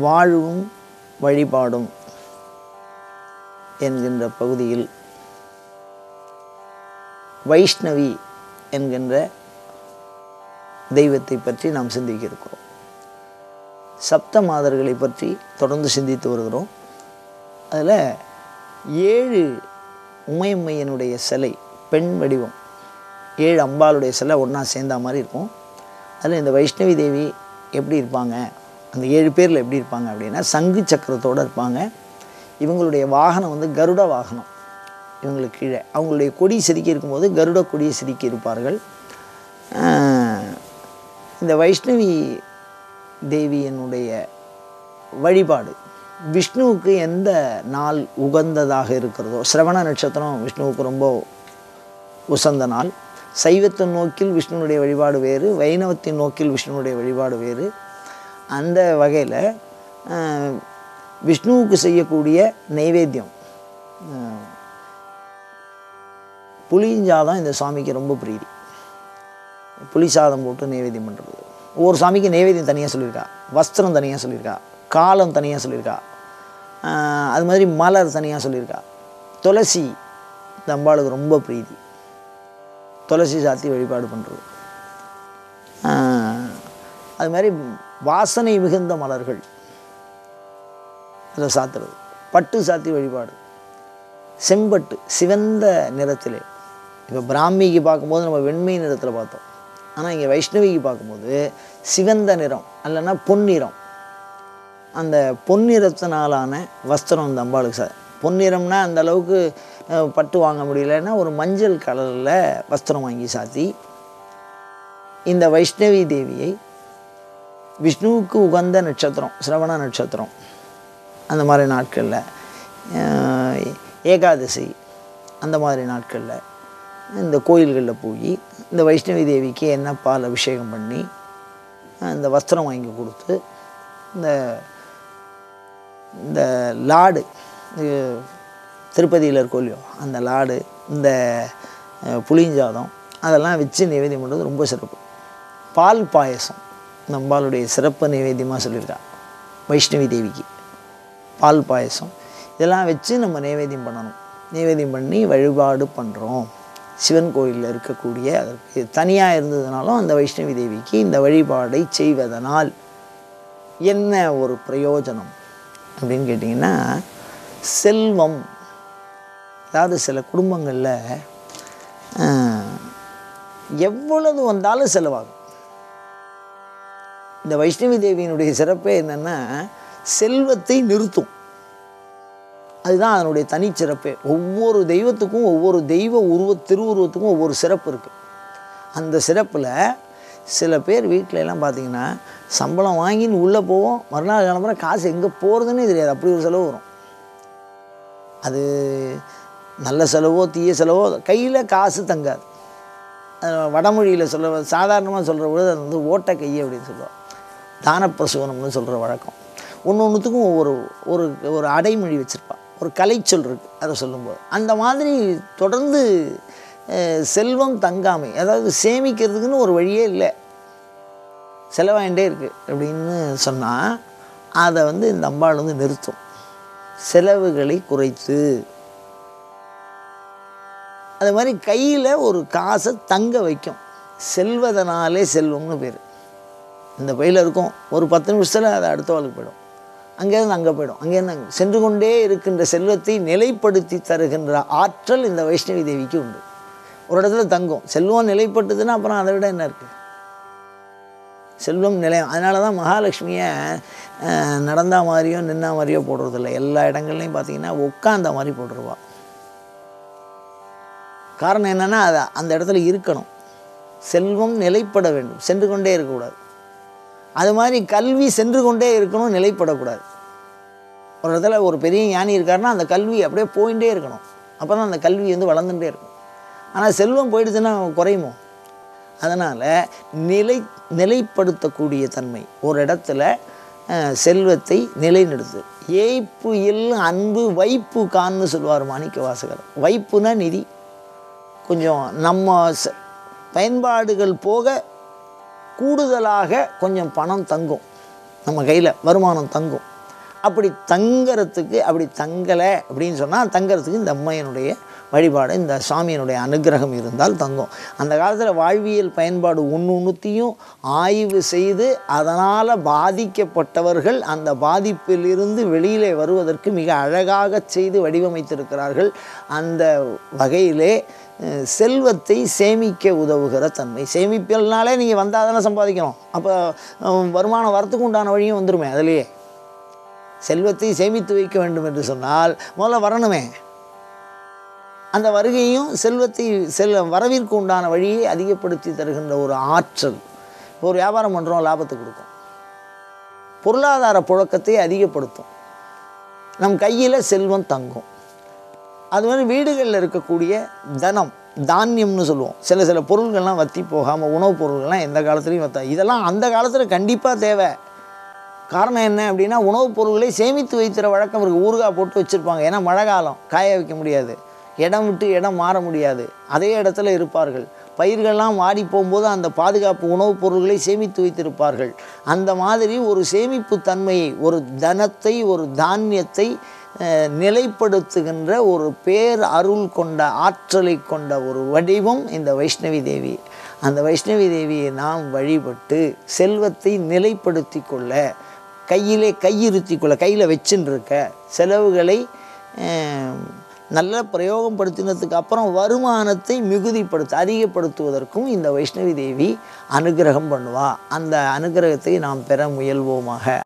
வாழ்வும் வழிபாடும் என்கின்ற பகுதியில் வைஷ்ணவி என்கின்ற தெய்வத்தை பற்றி நாம் சிந்திக்க இருக்கிறோம். சப்த மாதர்களை பற்றி தொடர்ந்து சிந்தித்து வருகிறோம். அதில் 7 உமையம்மையனுடைய சிலை, பெண் வடிவம், 7 அம்பாளுடைய சிலை ஒன்றா சேர்ந்த மாதிரி இருக்கும். அதில் இந்த வைஷ்ணவி தேவி எப்படி இருப்பாங்க, அந்த 7 பேரில் எப்படி இருப்பாங்க அப்படின்னா, சங்கு சக்கரத்தோடு இருப்பாங்க. இவங்களுடைய வாகனம் வந்து கருட வாகனம். இவங்களுக்கு கீழே அவங்களுடைய கொடி செதுக்கி இருக்கும்போது கருட கொடியை செதுக்கி இருப்பார்கள். இந்த வைஷ்ணவி தேவியினுடைய வழிபாடு விஷ்ணுவுக்கு எந்த நாள் உகந்ததாக இருக்கிறதோ, சிரவண நட்சத்திரம் விஷ்ணுவுக்கு ரொம்ப உசந்த நாள். சைவத்தின் நோக்கில் விஷ்ணுனுடைய வழிபாடு வேறு, வைணவத்தின் நோக்கில் விஷ்ணுனுடைய வழிபாடு வேறு. அந்த வகையில் விஷ்ணுவுக்கு செய்யக்கூடிய நைவேத்தியம் புளிஞ்சாதம் இந்த சாமிக்கு ரொம்ப பிரீதி. புளி சாதம் போட்டு நைவேத்தியம் பண்ணுறது. ஒவ்வொரு சாமிக்கு நைவேத்தியம் தனியாக சொல்லியிருக்கா, வஸ்திரம் தனியாக சொல்லியிருக்கா, காலம் தனியாக சொல்லியிருக்கா, அது மாதிரி மலர் தனியாக சொல்லியிருக்கா. துளசி இந்த அம்பாளுக்கு ரொம்ப பிரீதி, துளசி சாத்தி வழிபாடு பண்ணுறது. அது மாதிரி வாசனை மிகுந்த மலர்கள் அதில் சாத்துறது, பட்டு சாத்தி வழிபாடு, செம்பட்டு சிவந்த நிறத்திலே. இப்போ பிராமிக்கு பார்க்கும்போது நம்ம வெண்மை நிறத்தில் பார்த்தோம். ஆனால் இங்கே வைஷ்ணவிக்கு பார்க்கும்போது சிவந்த நிறம் அல்லனா பொன்னிறம். அந்த பொன்னிறத்தினாலான வஸ்திரம் அந்த அம்பாளுக்கு பொன்னிறம்னா அந்த அளவுக்கு பட்டு வாங்க முடியலன்னா ஒரு மஞ்சள் கலரில் வஸ்திரம் வாங்கி சாத்தி இந்த வைஷ்ணவி தேவியை விஷ்ணுவுக்கு உகந்த நட்சத்திரம் சிரவண நட்சத்திரம் அந்த மாதிரி நாட்களில், ஏகாதசி அந்த மாதிரி நாட்களில் இந்த கோயில்களில் போய் இந்த வைஷ்ணவி தேவிக்கு என்ன பால் அபிஷேகம் பண்ணி இந்த வஸ்திரம் வாங்கி கொடுத்து இந்த லாடு திருப்பதியில் இருக்கோ இல்லையோ அந்த லாடு, இந்த புளிஞ்சாதம் அதெல்லாம் வச்சு நைவேத்தியம் பண்ணுறது ரொம்ப சிறப்பு. பால் பாயசம் நம்மளுடைய சிறப்பு நைவேத்தியமாக சொல்லியிருக்கா வைஷ்ணவி தேவிக்கு. பால் பாயசம் இதெல்லாம் வச்சு நம்ம நைவேத்தியம் பண்ணணும். நைவேத்தியம் பண்ணி வழிபாடு பண்ணுறோம். சிவன் கோயிலில் இருக்கக்கூடிய அதற்கு தனியாக இருந்ததுனாலும் அந்த வைஷ்ணவி தேவிக்கு இந்த வழிபாடை செய்வதனால் என்ன ஒரு பிரயோஜனம் அப்படின்னு கேட்டிங்கன்னா, செல்வம். அதாவது சில குடும்பங்களில் எவ்வளவு வந்தாலும் செலவாகும். இந்த வைஷ்ணவி தேவியினுடைய சிறப்பே என்னென்னா செல்வத்தை நிறுத்தும். அதுதான் அதனுடைய தனிச்சிறப்பே. ஒவ்வொரு தெய்வத்துக்கும் ஒவ்வொரு தெய்வ திருவுருவத்துக்கும் ஒவ்வொரு சிறப்பு இருக்குது. அந்த சிறப்பில் சில பேர் வீட்டிலலாம் பார்த்திங்கன்னா சம்பளம் வாங்கின்னு உள்ளே போவோம், மறுநாள் கிளம்புற காசு எங்கே போகிறதுன்னே தெரியாது. அப்படி ஒரு செலவு வரும். அது நல்ல செலவோ தீய செலவோ கையில் காசு தங்காது. வடமொழியில் சாதாரணமாக சொல்கிற பொழுது அது வந்து ஓட்ட கையை அப்படின்னு சொல்லுவோம். தானப்பிரசூனம்னு சொல்கிற வழக்கம். ஒன்றுத்துக்கும் ஒரு அடைமொழி வச்சுருப்பா, ஒரு கலைச்சொல் இருக்குது அதை சொல்லும்போது. அந்த மாதிரி தொடர்ந்து செல்வம் தங்காமை, அதாவது சேமிக்கிறதுக்குன்னு ஒரு வழியே இல்லை, செலவாயிண்டே இருக்குது அப்படின்னு சொன்னால் அதை வந்து இந்த அம்பாள் வந்து நிறுத்தும். செலவுகளை குறைத்து அது மாதிரி கையில் ஒரு காசை தங்க வைக்கும். செல்வதனாலே செல்வம்னு பேர். இந்த பையில் இருக்கும், ஒரு 10 நிமிஷத்தில் அது அடுத்த வாழ்க்கை போயிடும், அங்கேருந்து அங்கே போயிடும், அங்கேருந்து அங்கே சென்று கொண்டே இருக்கின்ற செல்வத்தை நிலைப்படுத்தி தருகின்ற ஆற்றல் இந்த வைஷ்ணவி தேவிக்கு உண்டு. ஒரு இடத்துல தங்கும். செல்வம் நிலைப்பட்டதுன்னா அப்புறம் அதை விட என்ன இருக்குது? செல்வம் நிலையம். அதனால தான் மகாலட்சுமியை நடந்தா மாதிரியோ நின்னா மாதிரியோ போடுறதில்ல. எல்லா இடங்கள்லையும் பார்த்திங்கன்னா உட்காந்த மாதிரி போட்டுருவா. காரணம் என்னென்னா அது அந்த இடத்துல இருக்கணும். செல்வம் நிலைப்பட வேண்டும், சென்று கொண்டே இருக்கக்கூடாது. அது மாதிரி கல்வி சென்று கொண்டே இருக்கணும், நிலைப்படக்கூடாது. ஒரு இடத்துல ஒரு பெரிய ஞானி இருக்காருன்னா அந்த கல்வி அப்படியே போயிட்டே இருக்கணும். அப்போ தான் அந்த கல்வி வந்து வளர்ந்துட்டே இருக்கும். ஆனால் செல்வம் போயிடுச்சுன்னா குறையுமோ? அதனால் நிலைப்படுத்தக்கூடிய தன்மை ஒரு இடத்துல செல்வத்தை நிலைநிறுத்து. ஏய்ப்பு இல் அன்பு வைப்பு கான்னு சொல்லுவார் மாணிக்க வாசகர். வைப்புனா நிதி. கொஞ்சம் நம்ம பயன்பாடுகள் போக கூடுதலாக கொஞ்சம் பணம் தங்கும், நம்ம கையில் வருமானம் தங்கும். அப்படி தங்கறதுக்கு, அப்படி தங்கலை அப்படின்னு சொன்னால் தங்கறதுக்கு இந்த அம்மையினுடைய வழிபாடு, இந்த சாமியினுடைய அனுகிரகம் இருந்தால் தங்கும். அந்த காலத்தில் வாழ்வியல் பயன்பாடு ஒன்றுத்தையும் ஆய்வு செய்து அதனால் பாதிக்கப்பட்டவர்கள் அந்த பாதிப்பிலிருந்து வெளியிலே வருவதற்கு மிக அழகாக செய்து வடிவமைத்திருக்கிறார்கள். அந்த வகையிலே செல்வத்தை சேமிக்க உதவுகிற தன்மை. சேமிப்பினாலே நீங்கள் வந்தால் தானே சம்பாதிக்கணும். அப்போ வருமானம் வரத்துக்கு உண்டான வழியும் வந்துடுமே. அதிலேயே செல்வத்தை சேமித்து வைக்க வேண்டும் என்று சொன்னால் முதல்ல வரணுமே. அந்த வருகையும் செல்வத்தை வரவிற்கு உண்டான வழியை அதிகப்படுத்தி தருகின்ற ஒரு ஆற்றல். ஒரு வியாபாரம் பண்ணுறோம், லாபத்தை கொடுக்கும், பொருளாதார புழக்கத்தை அதிகப்படுத்தும், நம் கையில் செல்வம் தங்கும். அது மாதிரி வீடுகளில் இருக்கக்கூடிய தனம், தானியம்னு சொல்லுவோம். சில பொருள்கள்லாம் வற்றி போகாமல், உணவுப் பொருள்கள்லாம் எந்த காலத்துலையும் வற்றா, இதெல்லாம் அந்த காலத்தில் கண்டிப்பாக தேவை. காரணம் என்ன அப்படின்னா, உணவுப் பொருள்களை சேமித்து வைக்கிற வழக்கம் இருக்குது. ஊறுகாய் போட்டு வச்சுருப்பாங்க. ஏன்னா மழை காலம், காய வைக்க முடியாது, இடம் விட்டு இடம் மாற முடியாது, அதே இடத்துல இருப்பார்கள். பயிர்கள்லாம் வாடி போகும்போது அந்த பாதுகாப்பு உணவுப் பொருள்களை சேமித்து வைத்திருப்பார்கள். அந்த மாதிரி ஒரு சேமிப்பு தன்மையை, ஒரு தனத்தை, ஒரு தானியத்தை நிலைப்படுத்துகின்ற ஒரு பேர் அருள் கொண்ட, ஆற்றலை கொண்ட ஒரு வடிவம் இந்த வைஷ்ணவி தேவி. அந்த வைஷ்ணவி தேவியை நாம் வழிபட்டு செல்வத்தை நிலைப்படுத்தி கொள்ள, கையிருத்தி கொள்ள, கையில் வச்சுன்னு இருக்க செலவுகளை நல்ல பிரயோகப்படுத்தினதுக்கு அப்புறம் வருமானத்தை மிகுதிப்படுத்த, அதிகப்படுத்துவதற்கும் இந்த வைஷ்ணவி தேவி அனுகிரகம் பண்ணுவா. அந்த அனுகிரகத்தை நாம் பெற முயல்வோமாக.